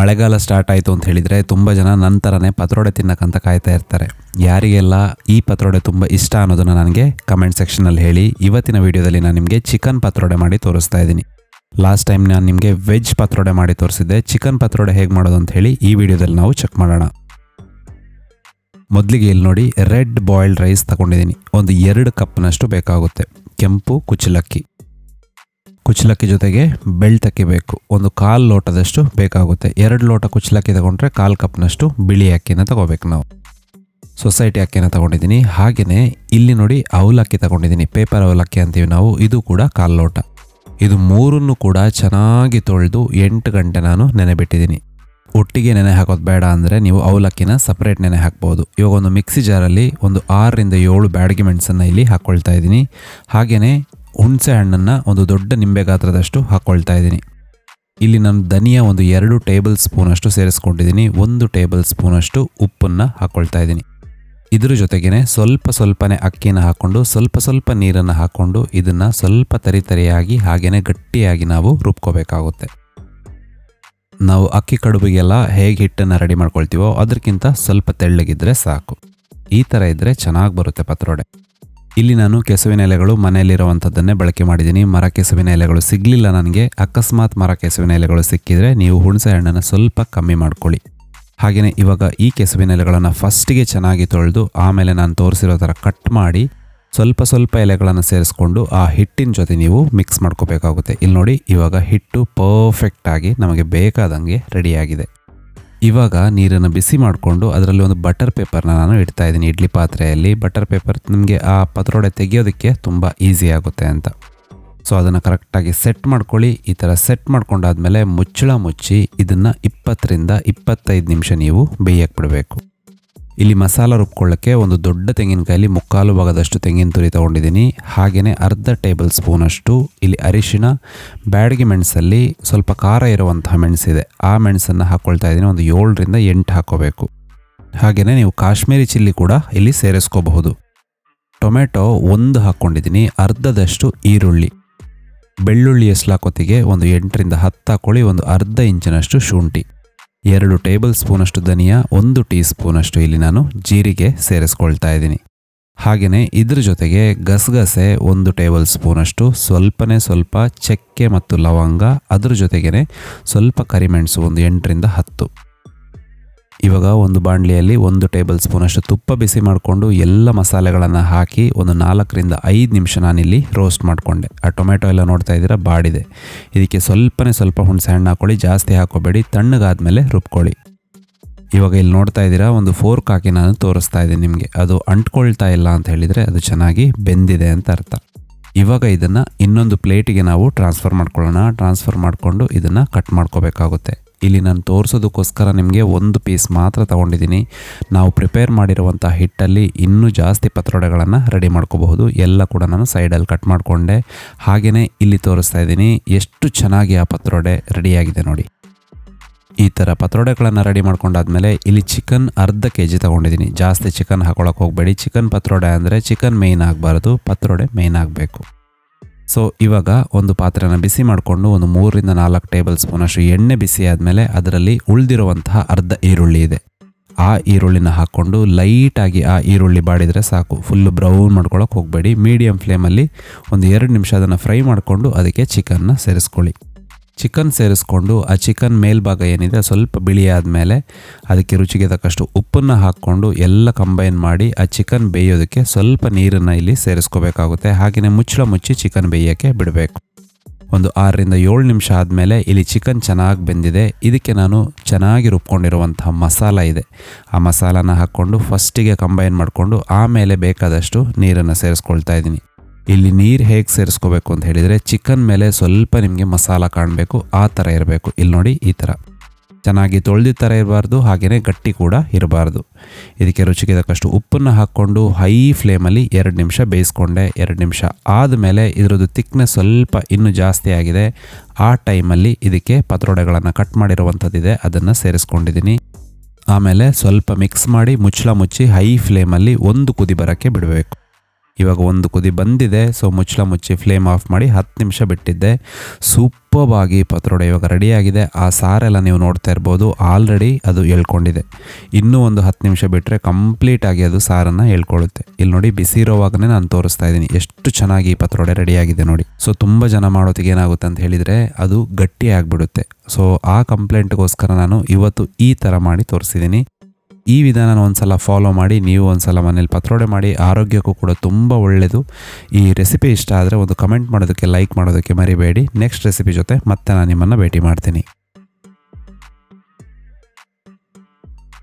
ಮಳೆಗಾಲ ಸ್ಟಾರ್ಟ್ ಆಯಿತು ಅಂತ ಹೇಳಿದರೆ ತುಂಬ ಜನ ನಂತರನೇ ಪತ್ರೊಡೆ ತಿನ್ನಕ್ಕಂತ ಕಾಯ್ತಾ ಇರ್ತಾರೆ. ಯಾರಿಗೆಲ್ಲ ಈ ಪತ್ರೊಡೆ ತುಂಬ ಇಷ್ಟ ಅನ್ನೋದನ್ನು ನನಗೆ ಕಮೆಂಟ್ ಸೆಕ್ಷನಲ್ಲಿ ಹೇಳಿ. ಇವತ್ತಿನ ವಿಡಿಯೋದಲ್ಲಿ ನಾನು ನಿಮಗೆ ಚಿಕನ್ ಪತ್ರೊಡೆ ಮಾಡಿ ತೋರಿಸ್ತಾ ಇದ್ದೀನಿ. ಲಾಸ್ಟ್ ಟೈಮ್ ನಾನು ನಿಮಗೆ ವೆಜ್ ಪತ್ರೊಡೆ ಮಾಡಿ ತೋರಿಸಿದ್ದೆ. ಚಿಕನ್ ಪತ್ರೊಡೆ ಹೇಗೆ ಮಾಡೋದು ಅಂತ ಹೇಳಿ ಈ ವಿಡಿಯೋದಲ್ಲಿ ನಾವು ಚೆಕ್ ಮಾಡೋಣ. ಮೊದಲಿಗೆ ಇಲ್ಲಿ ನೋಡಿ, ರೆಡ್ ಬಾಯ್ಲ್ಡ್ ರೈಸ್ ತಗೊಂಡಿದ್ದೀನಿ. ಒಂದು 2 ಕಪ್ನಷ್ಟು ಬೇಕಾಗುತ್ತೆ. ಕೆಂಪು ಕುಚ್ಚಲಕ್ಕಿ ಜೊತೆಗೆ ಬೆಳ್ತಕ್ಕಿ ಬೇಕು. ಒಂದು 1/4 ಲೋಟದಷ್ಟು ಬೇಕಾಗುತ್ತೆ. 2 ಲೋಟ ಕುಚ್ಚಲಕ್ಕಿ ತಗೊಂಡ್ರೆ 1/4 ಕಪ್ನಷ್ಟು ಬಿಳಿ ಅಕ್ಕಿನ ತಗೋಬೇಕು ನಾವು. ಸೊಸೈಟಿ ಅಕ್ಕಿನ ತಗೊಂಡಿದ್ದೀನಿ. ಹಾಗೆಯೇ ಇಲ್ಲಿ ನೋಡಿ ಅವಲಕ್ಕಿ ತಗೊಂಡಿದ್ದೀನಿ. ಪೇಪರ್ ಅವಲಕ್ಕಿ ಅಂತೀವಿ ನಾವು. ಇದು ಕೂಡ 1/4 ಲೋಟ. ಇದು ಮೂರನ್ನು ಕೂಡ ಚೆನ್ನಾಗಿ ತೊಳೆದು 8 ಗಂಟೆ ನಾನು ನೆನೆಬಿಟ್ಟಿದ್ದೀನಿ. ಒಟ್ಟಿಗೆ ನೆನೆ ಹಾಕೋದು ಬೇಡ ಅಂದರೆ ನೀವು ಅವಲಕ್ಕಿನ ಸಪ್ರೇಟ್ ನೆನೆ ಹಾಕ್ಬೋದು. ಇವಾಗ ಒಂದು ಮಿಕ್ಸಿ ಜಾರಲ್ಲಿ ಒಂದು 6 ರಿಂದ 7 ಬ್ಯಾಡಗಿ ಮೆಣಸನ್ನು ಇಲ್ಲಿ ಹಾಕ್ಕೊಳ್ತಾ ಇದ್ದೀನಿ. ಹಾಗೆಯೇ ಹುಣಸೆ ಹಣ್ಣನ್ನು ಒಂದು ದೊಡ್ಡ ನಿಂಬೆ ಗಾತ್ರದಷ್ಟು ಹಾಕ್ಕೊಳ್ತಾ ಇದ್ದೀನಿ. ಇಲ್ಲಿ ನಾನು ಧನಿಯಾ ಒಂದು 2 ಟೇಬಲ್ ಸ್ಪೂನಷ್ಟು ಸೇರಿಸ್ಕೊಂಡಿದ್ದೀನಿ. 1 ಟೇಬಲ್ ಸ್ಪೂನಷ್ಟು ಉಪ್ಪನ್ನು ಹಾಕ್ಕೊಳ್ತಾ ಇದ್ದೀನಿ. ಇದ್ರ ಜೊತೆಗೇ ಸ್ವಲ್ಪನೇ ಅಕ್ಕಿನ ಹಾಕ್ಕೊಂಡು ಸ್ವಲ್ಪ ನೀರನ್ನು ಹಾಕ್ಕೊಂಡು ಇದನ್ನು ಸ್ವಲ್ಪ ತರಿಯಾಗಿ ಹಾಗೆಯೇ ಗಟ್ಟಿಯಾಗಿ ನಾವು ರುಬ್ಕೋಬೇಕಾಗುತ್ತೆ. ನಾವು ಅಕ್ಕಿ ಕಡುಬಿಗೆಲ್ಲ ಹೇಗೆ ಹಿಟ್ಟನ್ನು ರೆಡಿ ಮಾಡ್ಕೊಳ್ತೀವೋ ಅದಕ್ಕಿಂತ ಸ್ವಲ್ಪ ತೆಳ್ಳಗಿದ್ರೆ ಸಾಕು. ಈ ಥರ ಇದ್ದರೆ ಚೆನ್ನಾಗಿ ಬರುತ್ತೆ ಪತ್ರೊಡೆ. ಇಲ್ಲಿ ನಾನು ಕೆಸುವಿನ ಎಲೆಗಳು ಮನೆಯಲ್ಲಿರುವಂಥದ್ದನ್ನೇ ಬಳಕೆ ಮಾಡಿದ್ದೀನಿ. ಮರ ಕೆಸುವಿನ ಎಲೆಗಳು ಸಿಗಲಿಲ್ಲ ನನಗೆ. ಅಕಸ್ಮಾತ್ ಮರ ಕೆಸುವಿನ ಎಲೆಗಳು ಸಿಕ್ಕಿದರೆ ನೀವು ಹುಣಸೆ ಹಣ್ಣನ್ನು ಸ್ವಲ್ಪ ಕಮ್ಮಿ ಮಾಡ್ಕೊಳ್ಳಿ. ಹಾಗೆಯೇ ಇವಾಗ ಈ ಕೆಸುವಿನ ಎಲೆಗಳನ್ನು ಫಸ್ಟಿಗೆ ಚೆನ್ನಾಗಿ ತೊಳೆದು ಆಮೇಲೆ ನಾನು ತೋರಿಸಿರೋ ಥರ ಕಟ್ ಮಾಡಿ ಸ್ವಲ್ಪ ಎಲೆಗಳನ್ನು ಸೇರಿಸ್ಕೊಂಡು ಆ ಹಿಟ್ಟಿನ ಜೊತೆ ನೀವು ಮಿಕ್ಸ್ ಮಾಡ್ಕೋಬೇಕಾಗುತ್ತೆ. ಇಲ್ಲಿ ನೋಡಿ, ಇವಾಗ ಹಿಟ್ಟು ಪರ್ಫೆಕ್ಟಾಗಿ ನಮಗೆ ಬೇಕಾದಂಗೆ ರೆಡಿಯಾಗಿದೆ. ಇವಾಗ ನೀರನ್ನು ಬಿಸಿ ಮಾಡಿಕೊಂಡು ಅದರಲ್ಲಿ ಒಂದು ಬಟರ್ ಪೇಪರ್ನ ನಾನು ಇಡ್ತಾ ಇದ್ದೀನಿ ಇಡ್ಲಿ ಪಾತ್ರೆಯಲ್ಲಿ. ಬಟರ್ ಪೇಪರ್ ನಿಮಗೆ ಆ ಪತ್ರೊಡೆ ತೆಗೆಯೋದಕ್ಕೆ ತುಂಬ ಈಸಿ ಆಗುತ್ತೆ ಅಂತ. ಸೊ ಅದನ್ನು ಕರೆಕ್ಟಾಗಿ ಸೆಟ್ ಮಾಡ್ಕೊಳ್ಳಿ. ಈ ಥರ ಸೆಟ್ ಮಾಡ್ಕೊಂಡಾದ್ಮೇಲೆ ಮುಚ್ಚಳ ಮುಚ್ಚಿ ಇದನ್ನು 20 ರಿಂದ 25 ನಿಮಿಷ ನೀವು ಬೇಯಕ್ಕೆ ಬಿಡಬೇಕು. ಇಲ್ಲಿ ಮಸಾಲ ರುಬ್ಕೊಳ್ಳೋಕ್ಕೆ ಒಂದು ದೊಡ್ಡ ತೆಂಗಿನಕಾಯಲ್ಲಿ 3/4 ಭಾಗದಷ್ಟು ತೆಂಗಿನ ತುರಿ ತೊಗೊಂಡಿದ್ದೀನಿ. ಹಾಗೆಯೇ ಅರ್ಧ ಟೇಬಲ್ ಸ್ಪೂನಷ್ಟು ಇಲ್ಲಿ ಅರಿಶಿನ, ಬ್ಯಾಡಗಿ ಮೆಣಸಲ್ಲಿ ಸ್ವಲ್ಪ ಖಾರ ಇರುವಂತಹ ಮೆಣಸಿದೆ, ಆ ಮೆಣಸನ್ನು ಹಾಕ್ಕೊಳ್ತಾ ಇದ್ದೀನಿ. ಒಂದು 7 ರಿಂದ 8 ಹಾಕ್ಕೋಬೇಕು. ಹಾಗೆಯೇ ನೀವು ಕಾಶ್ಮೀರಿ ಚಿಲ್ಲಿ ಕೂಡ ಇಲ್ಲಿ ಸೇರಿಸ್ಕೋಬಹುದು. ಟೊಮೆಟೊ 1 ಹಾಕ್ಕೊಂಡಿದ್ದೀನಿ. ಅರ್ಧದಷ್ಟು ಈರುಳ್ಳಿ, ಬೆಳ್ಳುಳ್ಳಿ ಎಸ್ಲಾಕೊತ್ತಿಗೆ ಒಂದು 8 ರಿಂದ 10 ಹಾಕ್ಕೊಳ್ಳಿ. ಒಂದು ಅರ್ಧ ಇಂಚಿನಷ್ಟು ಶುಂಠಿ, 2 ಟೇಬಲ್ ಸ್ಪೂನಷ್ಟು ಧನಿಯಾ, 1 ಟೀ ಸ್ಪೂನಷ್ಟು ಇಲ್ಲಿ ನಾನು ಜೀರಿಗೆ ಸೇರಿಸ್ಕೊಳ್ತಾ ಇದ್ದೀನಿ. ಹಾಗೆಯೇ ಇದ್ರ ಜೊತೆಗೆ ಗಸಗಸೆ 1 ಟೇಬಲ್ ಸ್ಪೂನಷ್ಟು, ಸ್ವಲ್ಪ ಚಕ್ಕೆ ಮತ್ತು ಲವಂಗ, ಅದ್ರ ಜೊತೆಗೇ ಸ್ವಲ್ಪ ಕರಿಮೆಣಸು ಒಂದು 8 ರಿಂದ 10. ಇವಾಗ ಒಂದು ಬಾಣಲಿಯಲ್ಲಿ 1 ಟೇಬಲ್ ಸ್ಪೂನಷ್ಟು ತುಪ್ಪ ಬಿಸಿ ಮಾಡಿಕೊಂಡು ಎಲ್ಲ ಮಸಾಲೆಗಳನ್ನು ಹಾಕಿ ಒಂದು 4 ರಿಂದ 5 ನಿಮಿಷ ನಾನಿಲ್ಲಿ ರೋಸ್ಟ್ ಮಾಡಿಕೊಂಡೆ. ಆ ಟೊಮೆಟೊ ಎಲ್ಲ ನೋಡ್ತಾ ಇದ್ದೀರಾ ಬಾಡಿದೆ. ಇದಕ್ಕೆ ಸ್ವಲ್ಪ ಹುಣಸೆ ಹಣ್ಣು ಹಾಕ್ಕೊಳ್ಳಿ, ಜಾಸ್ತಿ ಹಾಕೋಬೇಡಿ. ತಣ್ಣಗಾದ್ಮೇಲೆ ರುಬ್ಕೊಳ್ಳಿ. ಇವಾಗ ಇಲ್ಲಿ ನೋಡ್ತಾ ಇದ್ದೀರಾ ಒಂದು ಫೋರ್ಕ್ ಹಾಕಿ ನಾನು ತೋರಿಸ್ತಾ ಇದ್ದೀನಿ ನಿಮಗೆ. ಅದು ಅಂಟ್ಕೊಳ್ತಾ ಇಲ್ಲ ಅಂತ ಹೇಳಿದರೆ ಅದು ಚೆನ್ನಾಗಿ ಬೆಂದಿದೆ ಅಂತ ಅರ್ಥ. ಇವಾಗ ಇದನ್ನು ಇನ್ನೊಂದು ಪ್ಲೇಟಿಗೆ ನಾವು ಟ್ರಾನ್ಸ್ಫರ್ ಮಾಡ್ಕೊಳ್ಳೋಣ. ಟ್ರಾನ್ಸ್ಫರ್ ಮಾಡಿಕೊಂಡು ಇದನ್ನು ಕಟ್ ಮಾಡ್ಕೋಬೇಕಾಗುತ್ತೆ. ಇಲ್ಲಿ ನಾನು ತೋರಿಸೋದಕ್ಕೋಸ್ಕರ ನಿಮಗೆ 1 ಪೀಸ್ ಮಾತ್ರ ತೊಗೊಂಡಿದ್ದೀನಿ. ನಾವು ಪ್ರಿಪೇರ್ ಮಾಡಿರುವಂಥ ಹಿಟ್ಟಲ್ಲಿ ಇನ್ನೂ ಜಾಸ್ತಿ ಪತ್ರೊಡೆಗಳನ್ನು ರೆಡಿ ಮಾಡ್ಕೋಬಹುದು. ಎಲ್ಲ ಕೂಡ ನಾನು ಸೈಡಲ್ಲಿ ಕಟ್ ಮಾಡಿಕೊಂಡೆ. ಹಾಗೆಯೇ ಇಲ್ಲಿ ತೋರಿಸ್ತಾ ಇದ್ದೀನಿ ಎಷ್ಟು ಚೆನ್ನಾಗಿ ಆ ಪತ್ರೊಡೆ ರೆಡಿಯಾಗಿದೆ ನೋಡಿ. ಈ ಥರ ಪತ್ರೊಡೆಗಳನ್ನು ರೆಡಿ ಮಾಡ್ಕೊಂಡಾದ್ಮೇಲೆ ಇಲ್ಲಿ ಚಿಕನ್ ಅರ್ಧ kg ತೊಗೊಂಡಿದ್ದೀನಿ. ಜಾಸ್ತಿ ಚಿಕನ್ ಹಾಕೊಳ್ಳೋಕೆ ಹೋಗಬೇಡಿ. ಚಿಕನ್ ಪತ್ರೊಡೆ ಅಂದರೆ ಚಿಕನ್ ಮೇಯ್ನ್ ಆಗಬಾರ್ದು, ಪತ್ರೊಡೆ ಮೇಯ್ನ್ ಆಗಬೇಕು. ಸೊ ಇವಾಗ ಒಂದು ಪಾತ್ರೆನ ಬಿಸಿ ಮಾಡಿಕೊಂಡು ಒಂದು 3 ರಿಂದ 4 ಟೇಬಲ್ ಸ್ಪೂನಷ್ಟು ಎಣ್ಣೆ ಬಿಸಿ ಆದಮೇಲೆ ಅದರಲ್ಲಿ ಉಳಿದಿರುವಂತಹ ಅರ್ಧ ಈರುಳ್ಳಿ ಇದೆ. ಆ ಈರುಳ್ಳಿನ ಹಾಕ್ಕೊಂಡು ಲೈಟಾಗಿ ಆ ಈರುಳ್ಳಿ ಬಾಡಿದರೆ ಸಾಕು. ಫುಲ್ಲು ಬ್ರೌನ್ ಮಾಡ್ಕೊಳ್ಳೋಕೆ ಹೋಗಬೇಡಿ. ಮೀಡಿಯಮ್ ಫ್ಲೇಮಲ್ಲಿ ಒಂದು 2 ನಿಮಿಷ ಅದನ್ನು ಫ್ರೈ ಮಾಡಿಕೊಂಡು ಅದಕ್ಕೆ ಚಿಕನ್ನ ಸೇರಿಸ್ಕೊಳ್ಳಿ. ಚಿಕನ್ ಸೇರಿಸ್ಕೊಂಡು ಆ ಚಿಕನ್ ಮೇಲ್ಭಾಗ ಏನಿದೆ ಸ್ವಲ್ಪ ಬಿಳಿ ಆದಮೇಲೆ ಅದಕ್ಕೆ ರುಚಿಗೆ ತಕ್ಕಷ್ಟು ಉಪ್ಪನ್ನು ಹಾಕ್ಕೊಂಡು ಎಲ್ಲ ಕಂಬೈನ್ ಮಾಡಿ ಆ ಚಿಕನ್ ಬೇಯೋದಕ್ಕೆ ಸ್ವಲ್ಪ ನೀರನ್ನು ಇಲ್ಲಿ ಸೇರಿಸ್ಕೋಬೇಕಾಗುತ್ತೆ. ಹಾಗೆಯೇ ಮುಚ್ಚಳ ಮುಚ್ಚಿ ಚಿಕನ್ ಬೇಯೋಕ್ಕೆ ಬಿಡಬೇಕು. ಒಂದು 6 ರಿಂದ 7 ನಿಮಿಷ ಆದಮೇಲೆ ಇಲ್ಲಿ ಚಿಕನ್ ಚೆನ್ನಾಗಿ ಬೆಂದಿದೆ. ಇದಕ್ಕೆ ನಾನು ಚೆನ್ನಾಗಿ ರುಬ್ಕೊಂಡಿರುವಂತಹ ಮಸಾಲ ಇದೆ. ಆ ಮಸಾಲಾನ ಹಾಕ್ಕೊಂಡು ಫಸ್ಟಿಗೆ ಕಂಬೈನ್ ಮಾಡಿಕೊಂಡು ಆಮೇಲೆ ಬೇಕಾದಷ್ಟು ನೀರನ್ನು ಸೇರಿಸ್ಕೊಳ್ತಾ ಇದ್ದೀನಿ. ಇಲ್ಲಿ ನೀರು ಹೇಗೆ ಸೇರಿಸ್ಕೋಬೇಕು ಅಂತ ಹೇಳಿದರೆ ಚಿಕನ್ ಮೇಲೆ ಸ್ವಲ್ಪ ನಿಮಗೆ ಮಸಾಲ ಕಾಣಬೇಕು, ಆ ಥರ ಇರಬೇಕು. ಇಲ್ಲಿ ನೋಡಿ, ಈ ಥರ ಚೆನ್ನಾಗಿ ತೊಳೆದ ಥರ ಇರಬಾರ್ದು, ಹಾಗೆಯೇ ಗಟ್ಟಿ ಕೂಡ ಇರಬಾರ್ದು. ಇದಕ್ಕೆ ರುಚಿಗೆ ತಕ್ಕಷ್ಟು ಉಪ್ಪನ್ನು ಹಾಕ್ಕೊಂಡು ಹೈ ಫ್ಲೇಮಲ್ಲಿ 2 ನಿಮಿಷ ಬೇಯಿಸ್ಕೊಂಡೆ. 2 ನಿಮಿಷ ಆದಮೇಲೆ ಇದರದ್ದು ತಿಕ್ನೆಸ್ ಸ್ವಲ್ಪ ಇನ್ನೂ ಜಾಸ್ತಿ ಆಗಿದೆ. ಆ ಟೈಮಲ್ಲಿ ಇದಕ್ಕೆ ಪತ್ರೊಡೆಗಳನ್ನು ಕಟ್ ಮಾಡಿರುವಂಥದ್ದಿದೆ, ಅದನ್ನು ಸೇರಿಸ್ಕೊಂಡಿದ್ದೀನಿ. ಆಮೇಲೆ ಸ್ವಲ್ಪ ಮಿಕ್ಸ್ ಮಾಡಿ ಮುಚ್ಚಳ ಮುಚ್ಚಿ ಹೈ ಫ್ಲೇಮಲ್ಲಿ 1 ಕುದಿ ಬರೋಕ್ಕೆ ಬಿಡಬೇಕು. ಇವಾಗ ಒಂದು ಕುದಿ ಬಂದಿದೆ. ಸೊ ಮುಚ್ಚಳ ಮುಚ್ಚಿ ಫ್ಲೇಮ್ ಆಫ್ ಮಾಡಿ 10 ನಿಮಿಷ ಬಿಟ್ಟಿದ್ದೆ. ಸೂಪರ್ ಆಗಿ ಪತ್ರೊಡೆ ಇವಾಗ ರೆಡಿಯಾಗಿದೆ. ಆ ಸಾರೆಲ್ಲ ನೀವು ನೋಡ್ತಾ ಇರ್ಬೋದು, ಆಲ್ರೆಡಿ ಅದು ಎಳ್ಕೊಂಡಿದೆ. ಇನ್ನೂ ಒಂದು 10 ನಿಮಿಷ ಬಿಟ್ಟರೆ ಕಂಪ್ಲೀಟಾಗಿ ಅದು ಸಾರನ್ನು ಎಳ್ಕೊಳ್ಳುತ್ತೆ. ಇಲ್ಲಿ ನೋಡಿ, ಬಿಸಿ ಇರೋವಾಗನೇ ನಾನು ತೋರಿಸ್ತಾ ಇದ್ದೀನಿ ಎಷ್ಟು ಚೆನ್ನಾಗಿ ಪತ್ರೊಡೆ ರೆಡಿಯಾಗಿದೆ ನೋಡಿ. ಸೊ ತುಂಬ ಜನ ಮಾಡೋತ್ತಿಗೆ ಏನಾಗುತ್ತೆ ಅಂತ ಹೇಳಿದರೆ ಅದು ಗಟ್ಟಿ ಆಗಿಬಿಡುತ್ತೆ. ಸೊ ಆ ಕಂಪ್ಲೇಂಟ್ಗೋಸ್ಕರ ನಾನು ಇವತ್ತು ಈ ಥರ ಮಾಡಿ ತೋರಿಸಿದ್ದೀನಿ. ಈ ವಿಧಾನ ಒಂದ್ಸಲ ಫಾಲೋ ಮಾಡಿ, ನೀವು ಒಂದ್ಸಲ ಮನೇಲಿ ಪತ್ರೊಡೆ ಮಾಡಿ, ಆರೋಗ್ಯಕ್ಕೂ ಕೂಡ ತುಂಬ ಒಳ್ಳೆಯದು. ಈ ರೆಸಿಪಿ ಇಷ್ಟ ಆದರೆ ಒಂದು ಕಮೆಂಟ್ ಮಾಡೋದಕ್ಕೆ, ಲೈಕ್ ಮಾಡೋದಕ್ಕೆ ಮರಿಬೇಡಿ. ನೆಕ್ಸ್ಟ್ ರೆಸಿಪಿ ಜೊತೆ ಮತ್ತೆ ನಾನು ನಿಮ್ಮನ್ನು ಭೇಟಿ ಮಾಡ್ತೀನಿ.